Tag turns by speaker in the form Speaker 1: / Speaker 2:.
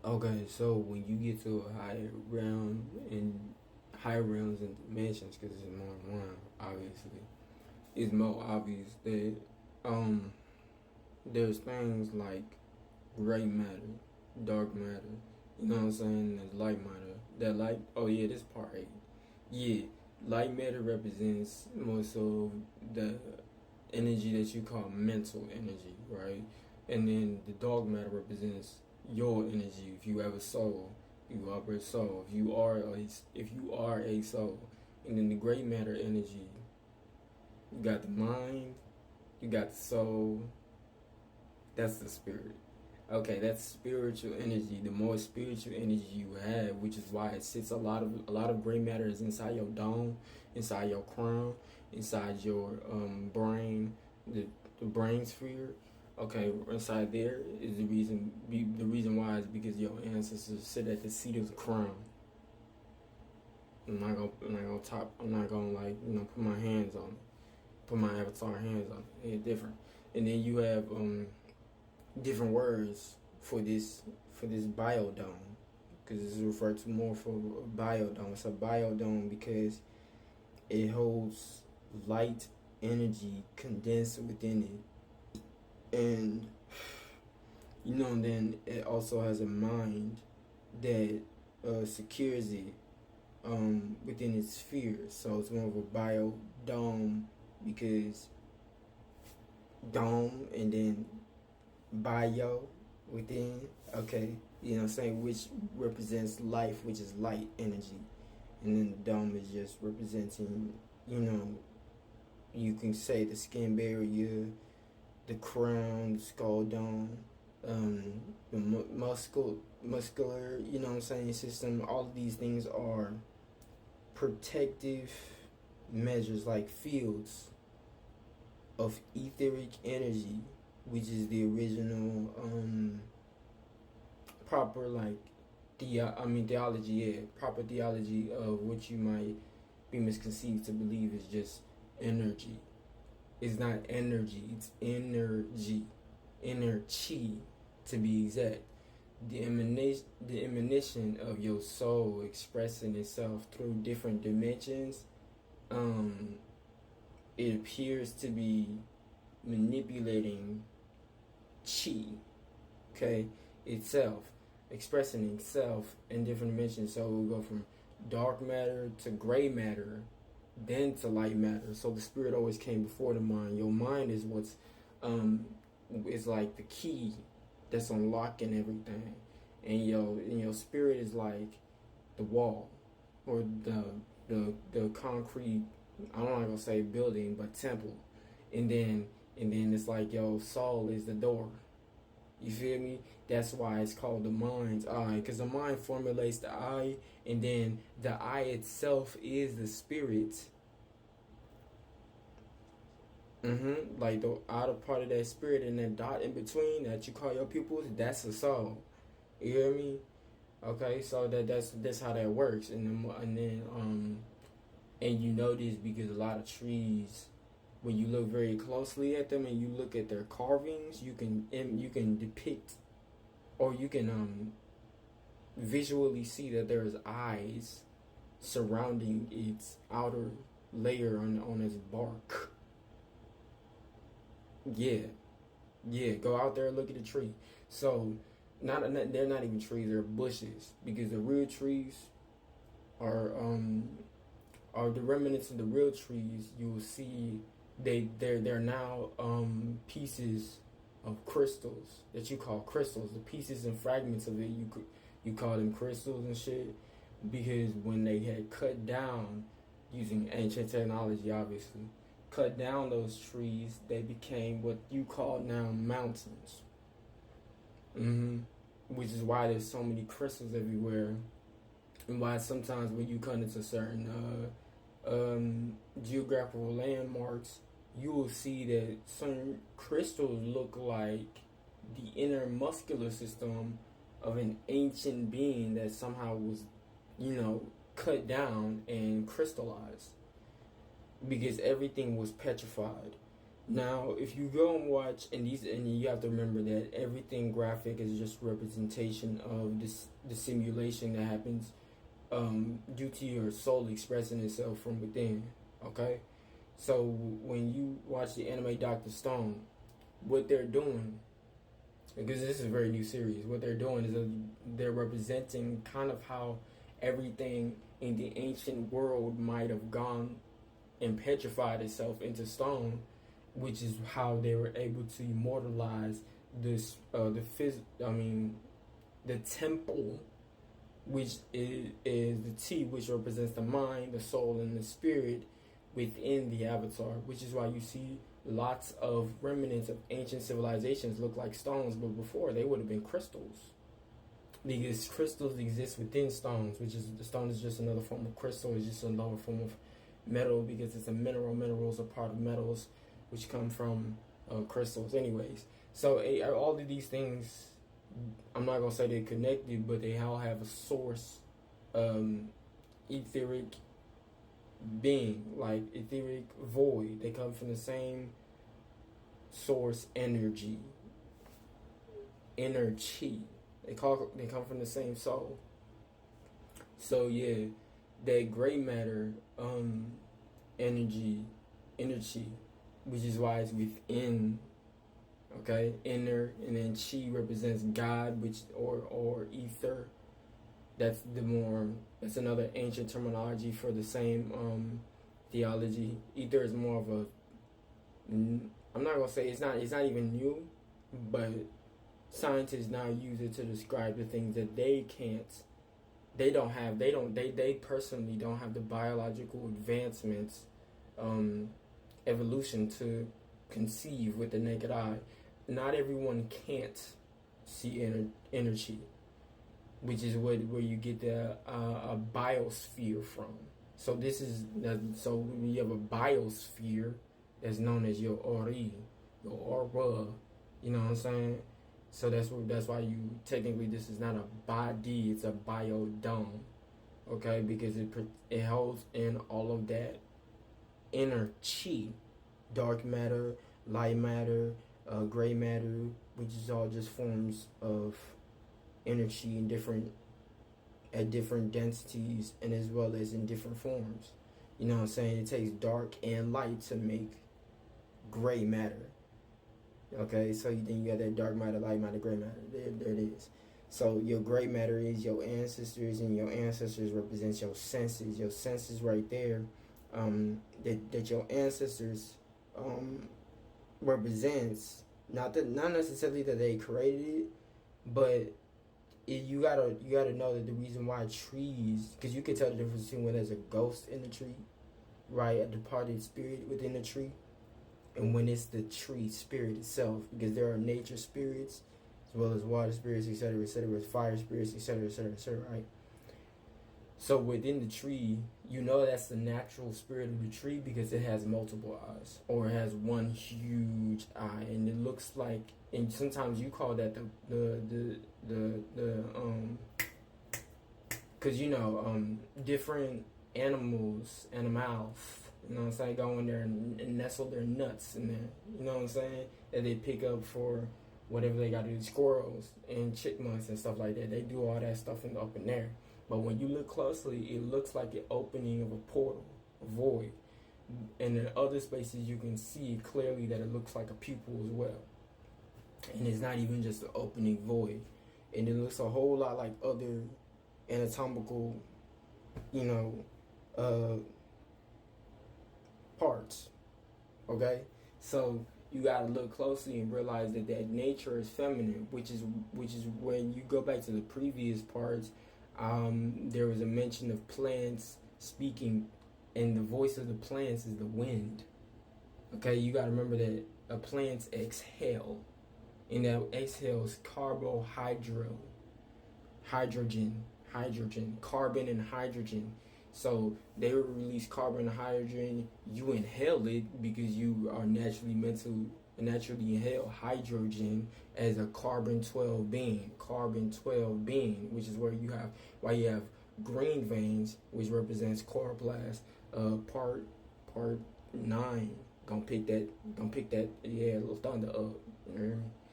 Speaker 1: Okay, so when you get to a higher realm and higher realms and dimensions, because it's more than one, obviously, it's more obvious that um there's things like gray matter, dark matter. You know what I'm saying? There's light matter. That light. Oh yeah, this part 8. Yeah, light matter represents more so the energy that you call mental energy, right? And then the dark matter represents your energy. If you have a soul, you are a soul. If you are a soul, and then the gray matter energy, you got the mind, you got the soul. That's the spirit. Okay, that's spiritual energy. The more spiritual energy you have, which is why it sits a lot of gray matter is inside your dome, inside your crown, inside your brain, the brain sphere. Okay, inside there is the reason why is because your ancestors sit at the seat of the crown. I'm not gonna like put my hands on it, put my avatar hands on it. It's different. And then you have different words for this biodome, because it's referred to more for a biodome. It's a biodome because it holds light energy condensed within it, and then it also has a mind that secures it within its sphere. So it's more of a biodome because dome and then bio within, okay, which represents life, which is light energy, and then the dome is just representing, you know, you can say the skin barrier, the crown, the skull dome, the muscular, system. All of these things are protective measures, like fields of etheric energy, which is the original proper like theology, yeah, proper theology of what you might be misconceived to believe is just energy. It's not energy, it's energy. Energy, to be exact. The emanation of your soul expressing itself through different dimensions. It appears to be manipulating chi, okay, itself, expressing itself in different dimensions. So we'll go from dark matter to gray matter, then to light matter. So the spirit always came before the mind. Your mind is what's is like the key that's unlocking everything, and your spirit is like the wall or the concrete. I'm not gonna say building, but temple, and then it's like your soul is the door. You feel me? That's why it's called the mind's eye, because the mind formulates the eye, and then the eye itself is the spirit. Like the outer part of that spirit and that dot in between that you call your pupils, that's the soul. You hear me? Okay, so that's how that works, and you know this because a lot of trees, when you look very closely at them and you look at their carvings, you can depict, or you can visually see that there's eyes surrounding its outer layer on its bark. Yeah, go out there and look at the tree. So, they're not even trees; they're bushes, because the real trees are the remnants of the real trees. You will see they're now pieces of crystals that you call crystals. The pieces and fragments of it, you call them crystals and shit, because when they had cut down using ancient technology, obviously cut down those trees, they became what you call now mountains. Which is why there's so many crystals everywhere, and why sometimes when you come into certain geographical landmarks, you will see that some crystals look like the inner muscular system of an ancient being that somehow was, cut down and crystallized, because everything was petrified. Now, if you go and watch, and you have to remember that everything graphic is just representation of the simulation that happens due to your soul expressing itself from within. Okay, so when you watch the anime Doctor Stone, what they're doing, because this is a very new series, what they're doing is they're representing kind of how everything in the ancient world might have gone and petrified itself into stone, which is how they were able to immortalize this the temple, which is the T, which represents the mind, the soul, and the spirit within the avatar, which is why you see lots of remnants of ancient civilizations look like stones, but before they would have been crystals, because crystals exist within stones, which is the stone is just another form of crystal, it's just another form of metal, because it's a mineral. Minerals are part of metals, which come from crystals. Anyways, so all of these things, I'm not gonna say they're connected, but they all have a source, etheric being, like etheric void. They come from the same source, energy, inner chi. They come from the same soul. So yeah, that gray matter, energy, which is why it's within. Okay, inner, and then chi represents God, which or ether. That's another ancient terminology for the same theology. Ether is more of a, I'm not gonna say it's not even new, but scientists now use it to describe the things that they personally don't have the biological advancements, evolution to conceive with the naked eye. Not everyone can't see energy, which is where you get the a biosphere from. So so when you have a biosphere that's known as your ori, your aura. You know what I'm saying? So that's why you technically, this is not a body, it's a biodome. Okay, because it holds in all of that inner chi, dark matter, light matter, gray matter, which is all just forms of energy at different densities, and as well as in different forms. You know what I'm saying? It takes dark and light to make gray matter. Okay, so then you got that dark matter, light matter, gray matter. There it is. So your gray matter is your ancestors, and your ancestors represents your senses. Your senses right there, that your ancestors represents, not necessarily that they created it, but you gotta know that the reason why trees, because you can tell the difference between when there's a ghost in the tree, right, a departed spirit within the tree, and when it's the tree spirit itself, because there are nature spirits as well as water spirits, etc., fire spirits, etc., right? So within the tree, you know that's the natural spirit of the tree because it has multiple eyes, or it has one huge eye, and it looks like, and sometimes you call that because different animals, you know what I'm saying, go in there and nestle their nuts in there, you know what I'm saying, that they pick up for whatever they got to do, squirrels and chipmunks and stuff like that. They do all that stuff up in there. But when you look closely, it looks like an opening of a portal, a void. And in other spaces, you can see clearly that it looks like a pupil as well. And it's not even just an opening void. And it looks a whole lot like other anatomical, parts. Okay? So you gotta look closely and realize that nature is feminine, which is when you go back to the previous parts. There was a mention of plants speaking, and the voice of the plants is the wind. Okay, you gotta remember that a plant's exhale, and that exhale is hydrogen, carbon and hydrogen. So they will release carbon and hydrogen. You inhale it because you are naturally inhale hydrogen as a carbon-12 being, which is why you have green veins, which represents chloroplast, part 9, gonna pick that, yeah, little thunder up. You hear me?